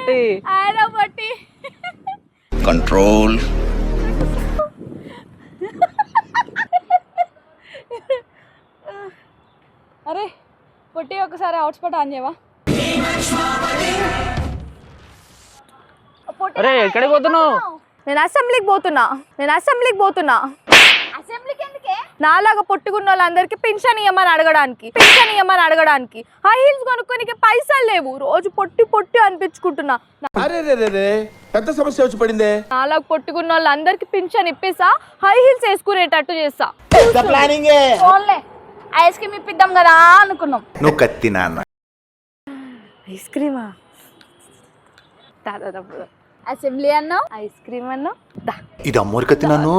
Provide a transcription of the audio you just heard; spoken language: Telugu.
పొట్టి ఆయన పొట్టి కంట్రోల్. అరే పొట్టి ఒకసారి హాట్స్పాట్ ఆన్ చేయవా? అరే ఎక్కడికి పోతున్నావు? నేను అసెంబ్లీకి పోతున్నా. అసెంబ్లీకి ఎందుకే? నాలాగా పొట్టుకున్న వాళ్ళందరికీ పింఛన్ ఇవ్వమని అడగడానికి. హై హీల్స్ కొనుక్కోనికి పైసలు లేవు. రోజు పొట్టి అనిపించుకుంటున్నా. పెద్ద సమస్య వచ్చి పడిందే. నాలాగా పొట్టుకున్న వాళ్ళందరికీ పింఛన్ ఇప్పిస్తా, హై హీల్స్ వేసుకునేటట్టు చేస్తా. ఓన్లే ఐస్ క్రీమ్ ఇప్పిద్దాం కదా అనుకున్నాం. నువ్వు కత్తి నాన్న. ఐస్ క్రీమా? అసెంబ్లీ అన్నావు, ఐస్ క్రీమ్ అన్నావు. ఇది అమ్మోరు కత్తి నాన్న.